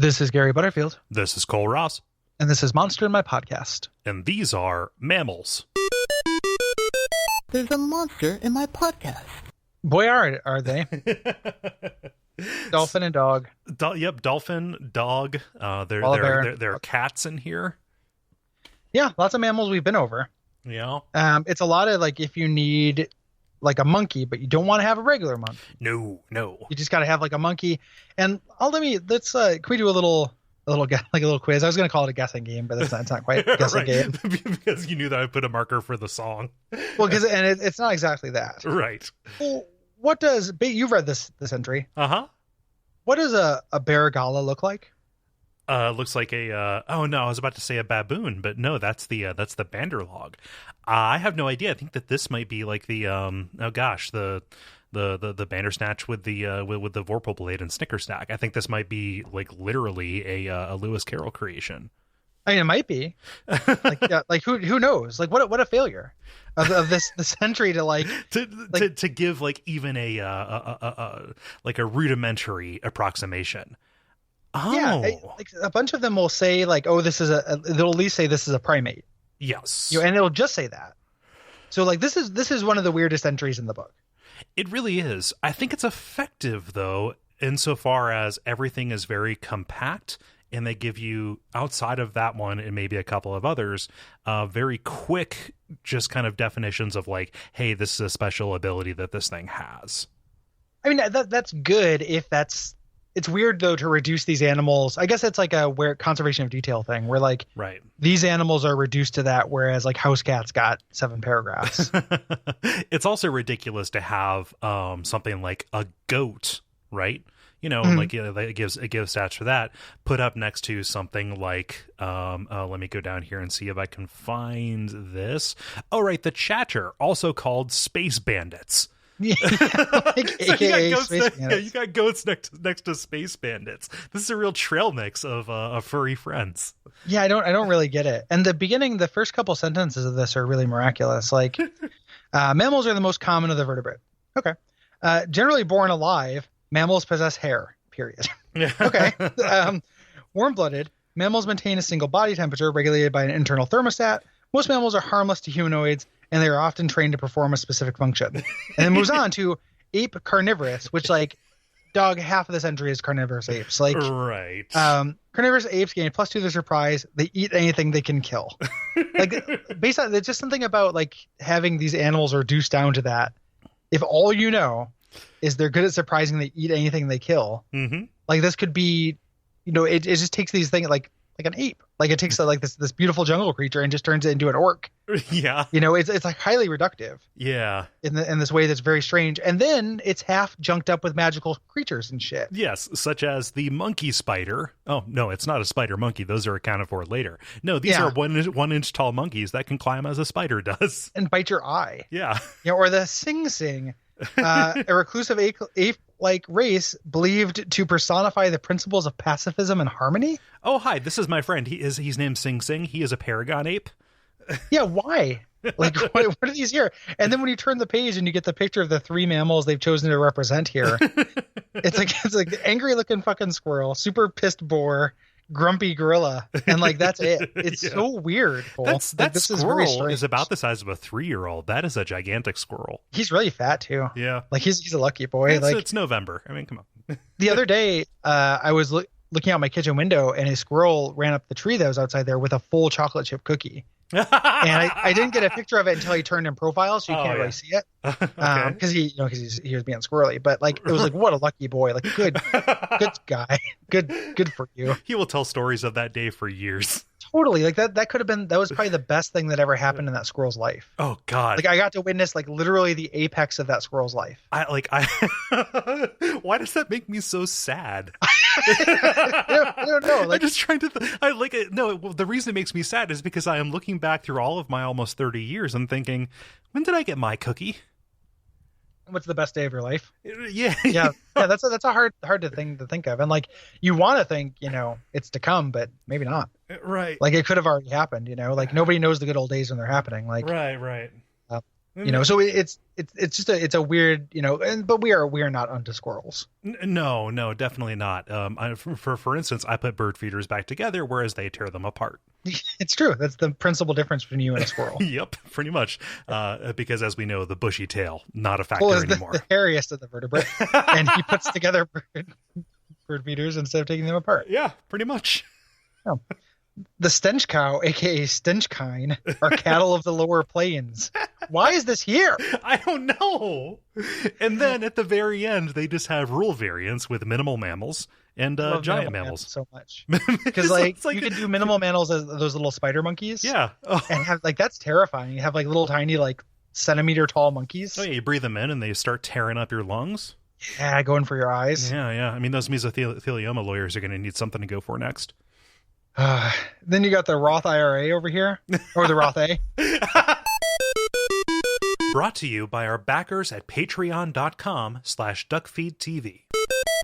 This is Gary Butterfield. This is Cole Ross. And this is Monster in My Podcast. And these are Mammals. There's a monster in my podcast. Boy, are they. Dolphin and dog. Yep, dolphin, dog. There are cats in here. Yeah, lots of mammals we've been over. Yeah. It's a lot of like if you need like a monkey, but you don't want to have a regular monkey. No. You just got to have like a monkey. And let's can we do a little quiz? I was going to call it a guessing game, but it's not quite a guessing game. Because you knew that I put a marker for the song. Well, it's not exactly that. Right. Well, what does you've read this entry? Uh-huh. What does a barragala look like? Looks like a I was about to say a baboon, but no, that's the Banderlog. I have no idea. I think that this might be like the the Bandersnatch with the Vorpal blade and Snickerstack. I think this might be like literally a Lewis Carroll creation. I mean, it might be. Like who knows? Like what a failure of this century to give like even a rudimentary approximation. Oh, yeah. Like a bunch of them will say like, oh, this is they'll at least say this is a primate. Yes. And it'll just say that. So like this is one of the weirdest entries in the book. It really is. I think it's effective though, insofar as everything is very compact. And they give you, outside of that one and maybe a couple of others, very quick, just kind of definitions of like, hey, this is a special ability that this thing has. I mean, that's good if that's. It's weird though to reduce these animals. I guess it's like a conservation of detail thing, where like right. These animals are reduced to that, whereas like house cats got 7 paragraphs. It's also ridiculous to have something like a goat, right? You know, like it gives stats for that. Put up next to something like, let me go down here and see if I can find this. Oh, right, the Chatter, also called Space Bandits. Yeah, like so AKA you got goats next to Space Bandits. This is a real trail mix of furry friends. Yeah, I don't really get it. And the first couple sentences of this are really miraculous. Like, mammals are the most common of the vertebrate. Okay, generally born alive. Mammals possess hair, period. Okay. Warm-blooded, mammals maintain a single body temperature regulated by an internal thermostat. Most mammals are harmless to humanoids, and they are often trained to perform a specific function. And then moves on to ape carnivorous, which, like, dog, half of this entry is carnivorous apes. Like, right. Carnivorous apes gain +2 to their surprise. They eat anything they can kill. Like, based on, there's just something about, like, having these animals reduced down to that. If all you know is they're good at surprising, they eat anything they kill. Mm-hmm. Like this could be, it just takes these things like an ape. Like it takes like this beautiful jungle creature and just turns it into an orc. Yeah. It's like highly reductive. Yeah. In this way that's very strange. And then it's half junked up with magical creatures and shit. Yes, such as the monkey spider. Oh no, it's not a spider monkey. Those are accounted for later. No, these are 1 inch tall monkeys that can climb as a spider does and bite your eye. Yeah. Or the Sing Sing. A reclusive ape-like race believed to personify the principles of pacifism and harmony. Oh, hi, this is my friend. He's named Sing Sing. He is a paragon ape. Yeah, why? Like, what are these here? And then when you turn the page and you get the picture of the 3 mammals they've chosen to represent here, it's like angry-looking fucking squirrel, super pissed boar, grumpy gorilla, and like that's it. It's so weird. That squirrel is about the size of a 3-year-old. That is a gigantic squirrel. He's really fat too. Yeah, like he's a lucky boy. It's November. I mean, come on. The other day, I was looking out my kitchen window, and a squirrel ran up the tree that was outside there with a full chocolate chip cookie. And I didn't get a picture of it until he turned in profile, so you can't really see it. Because he was being squirrely. But like it was like, what a lucky boy! Like good guy, good for you. He will tell stories of that day for years. Totally, like that could have been, that was probably the best thing that ever happened in that squirrel's life. Oh God! Like I got to witness like literally the apex of that squirrel's life. Why does that make me so sad? I don't know. Like, I'm just trying to. The reason it makes me sad is because I am looking back through all of my almost 30 years and thinking, when did I get my cookie? What's the best day of your life? Yeah. That's a hard thing to think of, and like you want to think, it's to come, but maybe not. Right. Like it could have already happened. Like nobody knows the good old days when they're happening. Like right. So it's just it's a weird, but we are not onto squirrels. No, definitely not. For instance, I put bird feeders back together, whereas they tear them apart. It's true. That's the principal difference between you and a squirrel. Yep, pretty much. Because as we know, the bushy tail, not a factor Well, is anymore. the hairiest of the vertebrate, and he puts together bird feeders instead of taking them apart. Yeah, pretty much. Oh. The stench cow, aka stench kine, are cattle of the lower plains. Why is this here? I don't know. And then at the very end, they just have rule variants with minimal mammals and giant mammals. So much because you can do minimal mammals as those little spider monkeys. Yeah, and have that's terrifying. You have little tiny centimeter tall monkeys. Oh yeah, you breathe them in and they start tearing up your lungs. Yeah, going for your eyes. Yeah. I mean, those mesothelioma lawyers are going to need something to go for next. Then you got the Roth IRA over here, or the Roth A. Brought to you by our backers at patreon.com/duckfeed.tv.